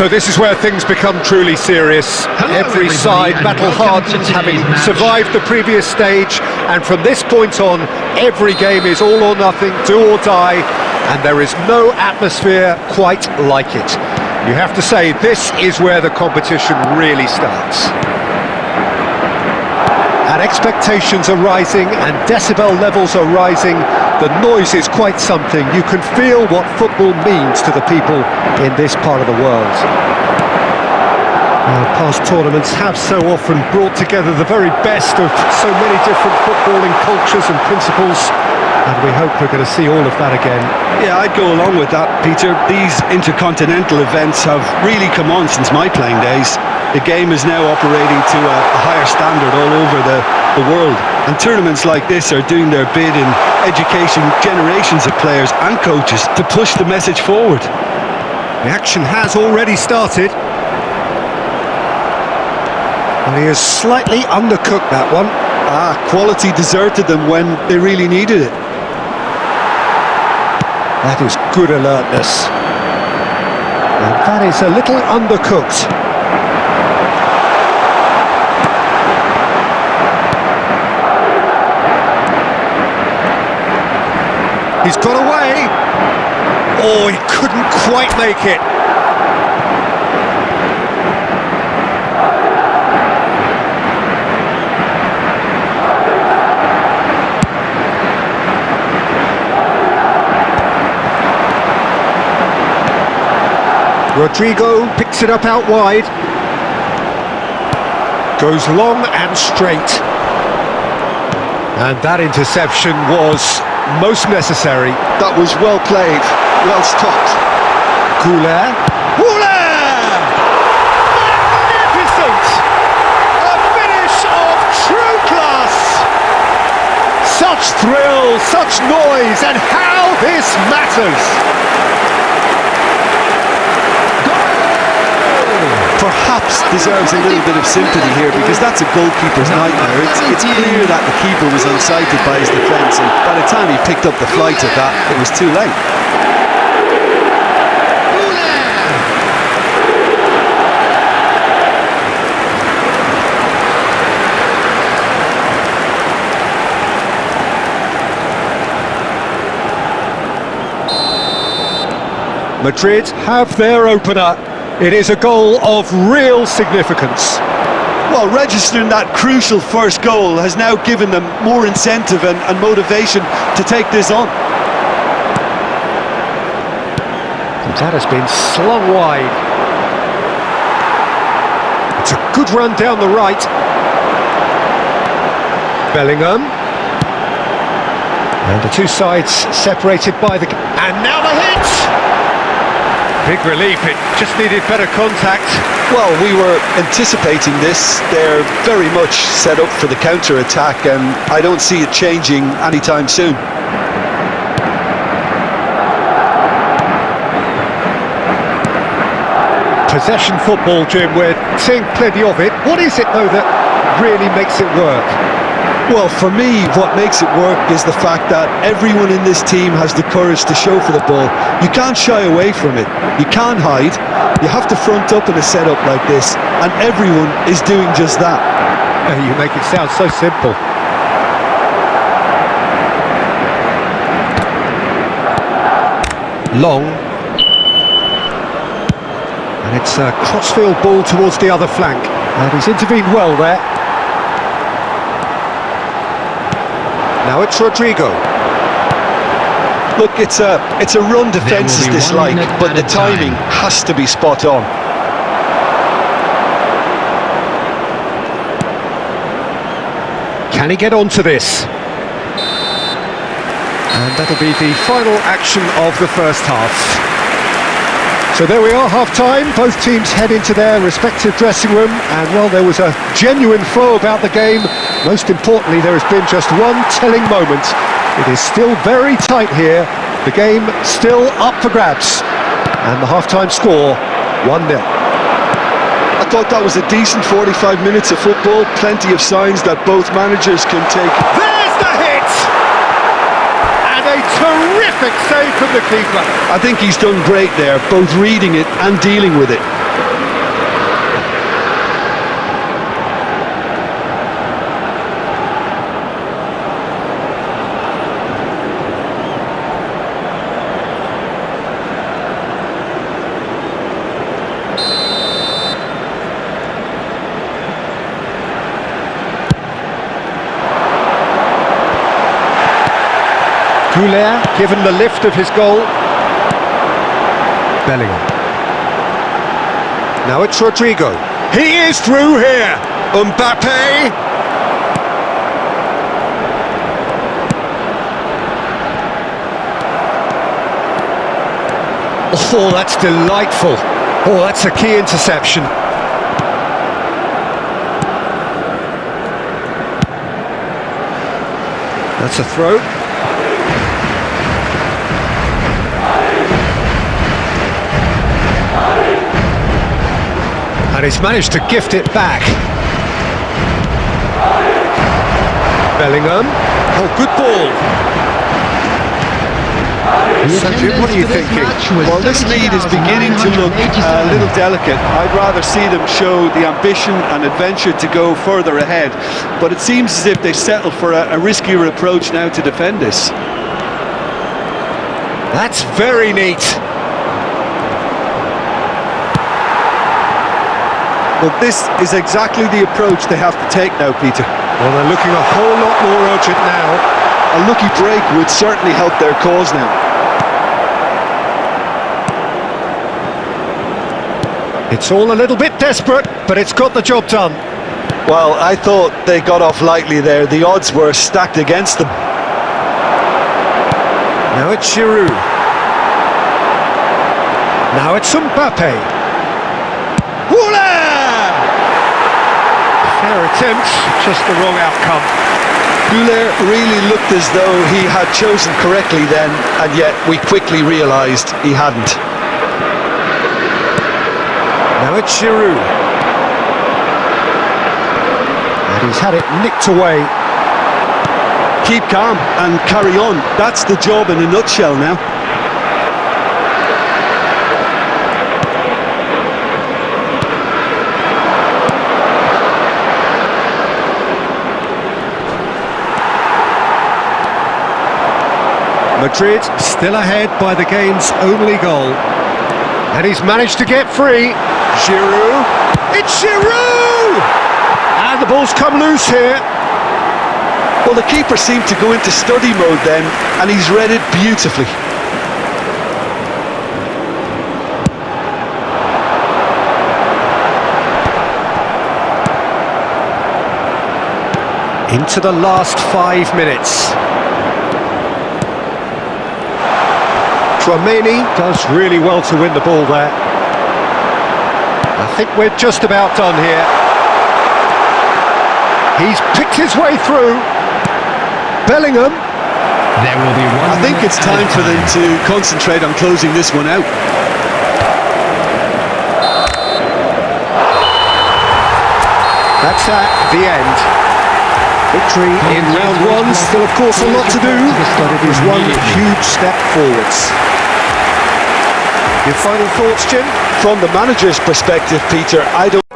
So this is where things become truly serious. Every side battle-hardened, having survived the previous stage, and from this point on, every game is all or nothing, do or die, and there is no atmosphere quite like it. You have to say, this is where the competition really starts. And expectations are rising, and decibel levels are rising. The noise is quite something. You can feel what football means to the people in this part of the world. Past tournaments have so often brought together the very best of so many different footballing cultures and principles, and we hope we're going to see all of that again. Yeah, I'd go along with that, Peter. These intercontinental events have really come on since my playing days. The game is now operating to a higher standard all over the world, and tournaments like this are doing their bit in educating generations of players and coaches to push the message forward. The action has already started. And he has slightly undercooked that one. Quality deserted them when they really needed it. That is good alertness. And that is a little undercooked. He's got away. Oh, he couldn't quite make it. Rodrigo picks it up out wide. Goes long and straight. And that interception was most necessary. That was well played, well stopped. 𝗥𝗢𝗨𝗡𝗗. Magnificent! A finish of true class! Such thrill, such noise, and how this matters! Perhaps deserves a little bit of sympathy here, because that's a goalkeeper's nightmare. It's clear that the keeper was unsighted by his defence, and by the time he picked up the flight of that, it was too late. Madrid have their opener. It is a goal of real significance. Well, registering that crucial first goal has now given them more incentive and motivation to take this on. And that has been slung wide. It's a good run down the right. Bellingham. And the two sides separated by the... And now the hit! Big relief, it just needed better contact. Well, we were anticipating this. They're very much set up for the counter-attack, and I don't see it changing anytime soon. Possession football, Jim, we're seeing plenty of it. What is it, though, that really makes it work? Well, for me, what makes it work is the fact that everyone in this team has the courage to show for the ball. You can't shy away from it. You can't hide. You have to front up in a setup like this, and everyone is doing just that. You make it sound so simple. Long. And it's a crossfield ball towards the other flank. And he's intervened well there. Now it's Rodrigo. Look, it's a run defence is dislike, but the timing has to be spot on. Can he get onto this? And that'll be the final action of the first half. So there we are, half-time. Both teams head into their respective dressing room, and well, there was a genuine flow about the game. Most importantly, there has been just one telling moment. It is still very tight here. The game still up for grabs. And the half-time score, 1-0. I thought that was a decent 45 minutes of football. Plenty of signs that both managers can take. There's the hit! And a terrific save from the keeper. I think he's done great there, both reading it and dealing with it. 𝗥𝗢𝗨𝗡𝗗, given the lift of his goal. Bellingham. Now it's Rodrigo. He is through here. 𝗥𝗢𝗨𝗡𝗗. Oh, that's delightful. Oh, that's a key interception. That's a throw. And he's managed to gift it back. Bellingham. Oh, good ball. Jim, what are you thinking? Well, this lead is beginning to look a little delicate. I'd rather see them show the ambition and adventure to go further ahead, but it seems as if they settle for a riskier approach now to defend this. That's very neat. Well, this is exactly the approach they have to take now, Peter. Well, they're looking a whole lot more urgent now. A lucky break would certainly help their cause now. It's all a little bit desperate, but it's got the job done. Well, I thought they got off lightly there. The odds were stacked against them. Now it's Giroud. Now it's 𝗥𝗢𝗨𝗡𝗗. Voila! Fair attempt, just the wrong outcome. 𝗥𝗢𝗨𝗡 really looked as though he had chosen correctly then, and yet we quickly realised he hadn't. Now it's Giroud. And he's had it nicked away. Keep calm and carry on. That's the job in a nutshell now. Madrid still ahead by the game's only goal. And he's managed to get free. Giroud. It's Giroud! And the ball's come loose here. Well, the keeper seemed to go into study mode then, and he's read it beautifully. Into the last 5 minutes. 𝗥𝗢𝗨𝗡𝗗 does really well to win the ball there. I think we're just about done here. He's picked his way through. Bellingham. There will be one. I think it's time for them to concentrate on closing this one out. That's at the end. Victory in round one. Still, of course, a lot to do. It was one huge step forwards. Your final thoughts, Jim? From the manager's perspective, Peter, I don't